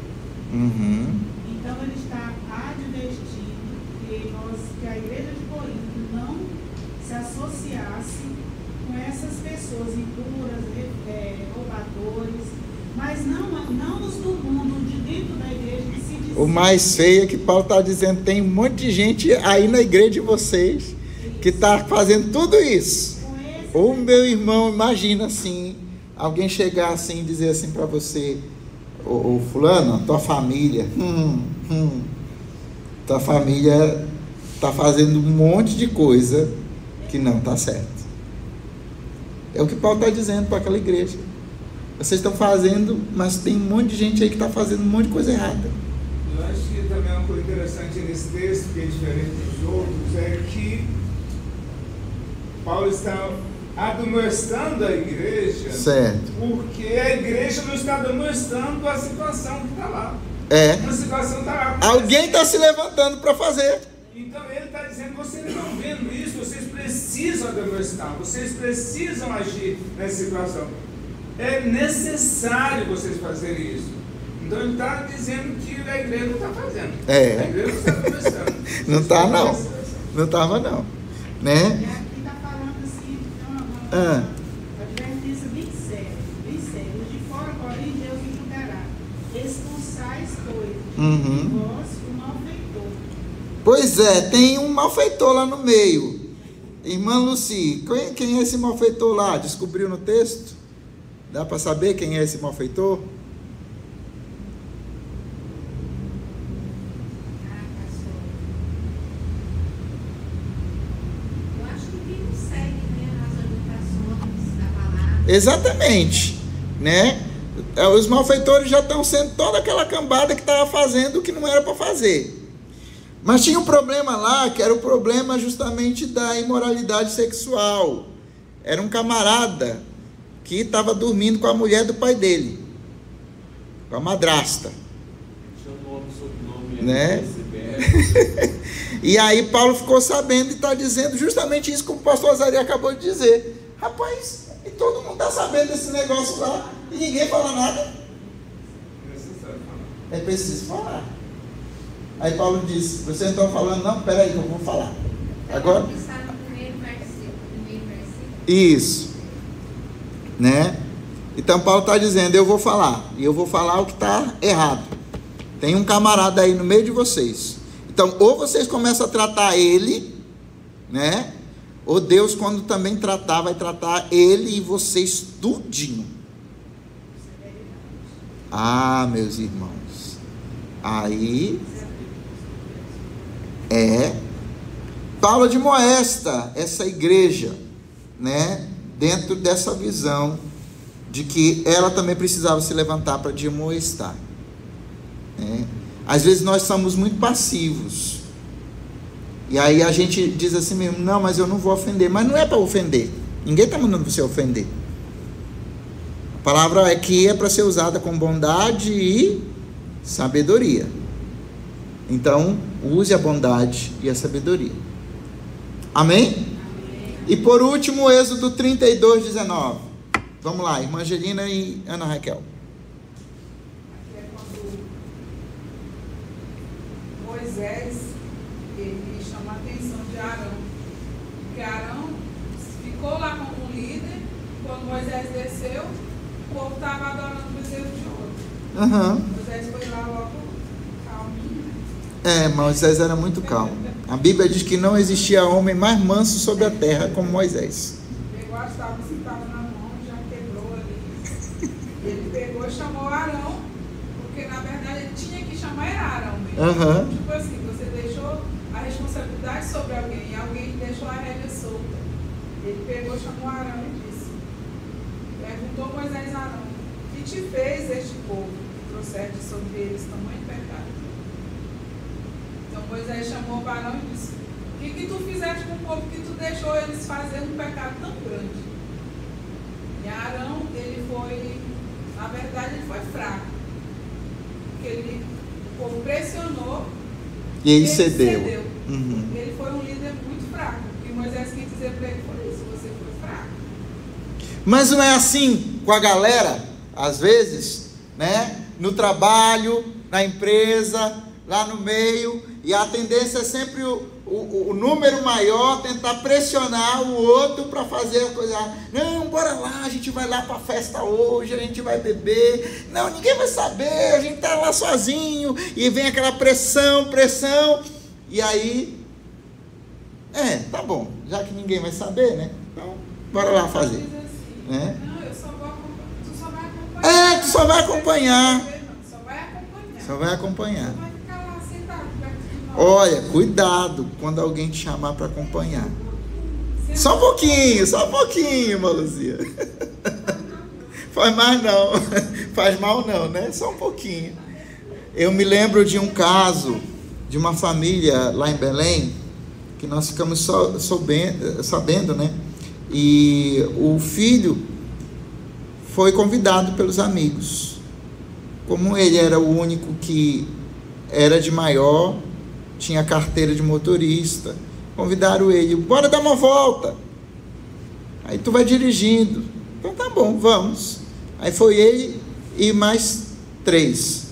[SPEAKER 6] Então ele está advertindo que a igreja de Corinto não se associasse com essas pessoas impuras, roubadores, mas não os do mundo, de dentro da igreja, que se dizia.
[SPEAKER 1] O mais feio é que Paulo está dizendo: tem um monte de gente aí na igreja de vocês que está fazendo tudo isso. Ou meu irmão, imagina assim, alguém chegar assim e dizer assim para você: ô fulano, tua família está fazendo um monte de coisa que não está certo. É o que Paulo está dizendo para aquela igreja. Vocês estão fazendo, mas tem um monte de gente aí que está fazendo um monte de coisa errada.
[SPEAKER 4] Eu acho que também é uma coisa interessante nesse texto, que é diferente dos outros, é que Paulo está admoestando a igreja,
[SPEAKER 1] certo,
[SPEAKER 4] porque a igreja não está admoestando a situação que está lá. Uma situação está lá.
[SPEAKER 1] Alguém está se levantando para fazer.
[SPEAKER 4] Então ele está dizendo, vocês estão vendo isso, vocês precisam admoestar, vocês precisam agir nessa situação. É necessário vocês fazerem isso. Então ele está dizendo que a igreja não está fazendo. A igreja não está admoestando.
[SPEAKER 1] Não está não. Não estava não. Né?
[SPEAKER 2] E aqui está falando assim, uma advertência bem séria. Os de fora, porém, Deus julgará. Expulsais, pois, de vós o malfeitor.
[SPEAKER 1] Pois é, tem um malfeitor lá no meio. Irmã Luci, quem é esse malfeitor lá? Descobriu no texto? Dá para saber quem é esse malfeitor? Exatamente, né? Os malfeitores já estão sendo toda aquela cambada que estava fazendo o que não era para fazer. Mas tinha um problema lá, que era o problema justamente da imoralidade sexual. Era um camarada que estava dormindo com a mulher do pai dele, com a madrasta.
[SPEAKER 3] Chamou o sobrenome,
[SPEAKER 1] né? E aí Paulo ficou sabendo e está dizendo justamente isso que o pastor Azaria acabou de dizer. Rapaz, e todo mundo está sabendo desse negócio lá e ninguém fala nada. É preciso falar. Aí Paulo disse, vocês estão falando, não, peraí que eu vou falar. Agora?
[SPEAKER 6] Está no primeiro versículo.
[SPEAKER 1] Isso. Né? Então Paulo está dizendo, eu vou falar. E eu vou falar o que está errado. Tem um camarada aí no meio de vocês. Então, ou vocês começam a tratar ele, né? Ou Deus, quando também tratar, vai tratar ele e vocês tudinho. Ah, meus irmãos. Aí Paulo admoesta essa igreja, né? Dentro dessa visão de que ela também precisava se levantar para admoestar. Né? Às vezes nós somos muito passivos. E aí a gente diz assim mesmo, não, mas eu não vou ofender. Mas não é para ofender. Ninguém está mandando você ofender. A palavra aqui é para ser usada com bondade e sabedoria. Então, use a bondade e a sabedoria. Amém? Amém. E por último, Êxodo 32, 19. Vamos lá, irmã Angelina e Ana Raquel.
[SPEAKER 7] Aqui é quando Moisés, ele chama a atenção de Arão. Porque Arão ficou lá como líder, quando Moisés desceu, o povo estava adorando o bezerro de ouro. Moisés foi lá logo calminho.
[SPEAKER 1] Moisés era muito calmo. A Bíblia diz que não existia homem mais manso sobre a terra como Moisés.
[SPEAKER 7] Pegou as tábuas que estavam na mão, já quebrou ali. Ele pegou e chamou Arão, porque na verdade ele tinha que chamar Arão mesmo. Tipo assim, você deixou a responsabilidade sobre alguém e alguém deixou a rédea solta. Ele pegou, chamou Arão e disse, perguntou Moisés a Arão, que te fez este povo que trouxeste sobre eles tamanho pecado? Então Moisés chamou para Arão e disse, o que tu fizeste com o povo que tu deixou eles fazendo um pecado tão grande? E Arão, ele foi, na verdade ele foi fraco, porque o povo pressionou
[SPEAKER 1] e ele cedeu.
[SPEAKER 7] Ele foi um líder muito fraco. E Moisés quis dizer para ele, foi isso, você foi fraco.
[SPEAKER 1] Mas não é assim com a galera, às vezes, né? No trabalho, na empresa, lá no meio, e a tendência é sempre o número maior tentar pressionar o outro para fazer a coisa. Não, bora lá, a gente vai lá para a festa hoje, a gente vai beber. Não, ninguém vai saber, a gente está lá sozinho, e vem aquela pressão, e aí, tá bom, já que ninguém vai saber, né? Então, bora lá fazer. Né?
[SPEAKER 7] Não, eu só vou acompanhar. Tu só vai acompanhar.
[SPEAKER 1] Tu só vai acompanhar.
[SPEAKER 7] Só vai acompanhar.
[SPEAKER 1] Só vai acompanhar.
[SPEAKER 7] Vai ficar lá sentado perto de nós.
[SPEAKER 1] Olha, cuidado quando alguém te chamar para acompanhar. Só um pouquinho, Maluzia. Faz mal não, né? Só um pouquinho. Eu me lembro de um caso de uma família lá em Belém, que nós ficamos sabendo, né? E o filho foi convidado pelos amigos. Como ele era o único que era de maior, tinha carteira de motorista, convidaram ele: bora dar uma volta, aí tu vai dirigindo. Então tá bom, vamos. Aí foi ele e mais 3.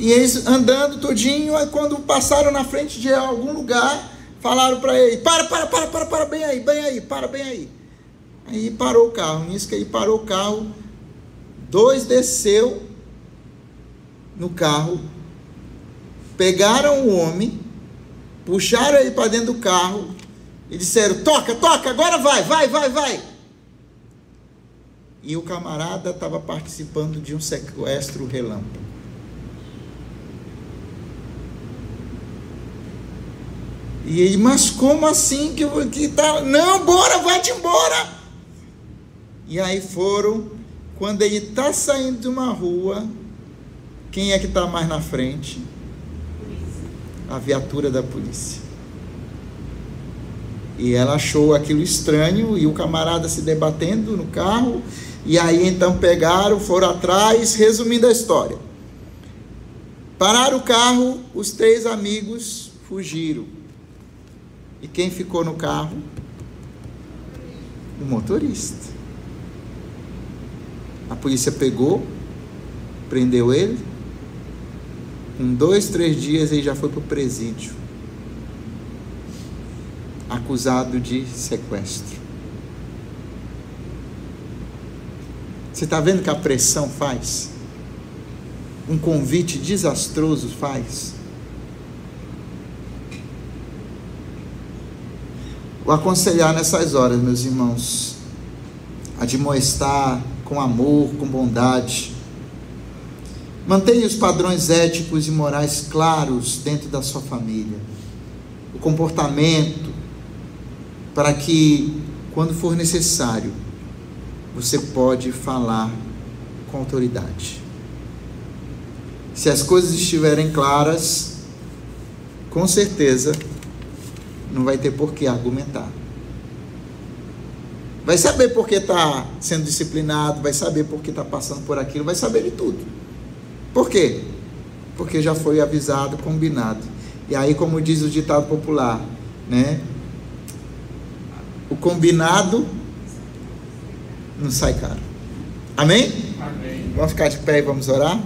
[SPEAKER 1] E eles andando tudinho, aí quando passaram na frente de algum lugar, falaram para ele: para bem aí, para bem aí. Aí parou o carro. Nisso que ele parou o carro, 2 desceu no carro, pegaram o homem, puxaram ele para dentro do carro e disseram: toca, agora vai. E o camarada estava participando de um sequestro relâmpago. E ele: mas como assim que tá? Não, bora, vai-te embora. E aí foram. Quando ele está saindo de uma rua, quem é que está mais na frente? A viatura da polícia. E ela achou aquilo estranho, e o camarada se debatendo no carro, e aí então pegaram, foram atrás. Resumindo a história, pararam o carro, os 3 amigos fugiram. E quem ficou no carro? O motorista. A polícia pegou, prendeu ele. Com 2, 3 dias ele já foi para o presídio, acusado de sequestro. Você está vendo que a pressão faz? Um convite desastroso faz? O aconselhar nessas horas, meus irmãos, admoestar com amor, com bondade. Mantenha os padrões éticos e morais claros dentro da sua família. O comportamento, para que, quando for necessário, você pode falar com autoridade. Se as coisas estiverem claras, com certeza não vai ter por que argumentar. Vai saber por que está sendo disciplinado, vai saber por que está passando por aquilo, vai saber de tudo. Por quê? Porque já foi avisado, combinado. E aí, como diz o ditado popular, né? O combinado não sai caro. Amém?
[SPEAKER 4] Amém.
[SPEAKER 1] Vamos ficar de pé e vamos orar?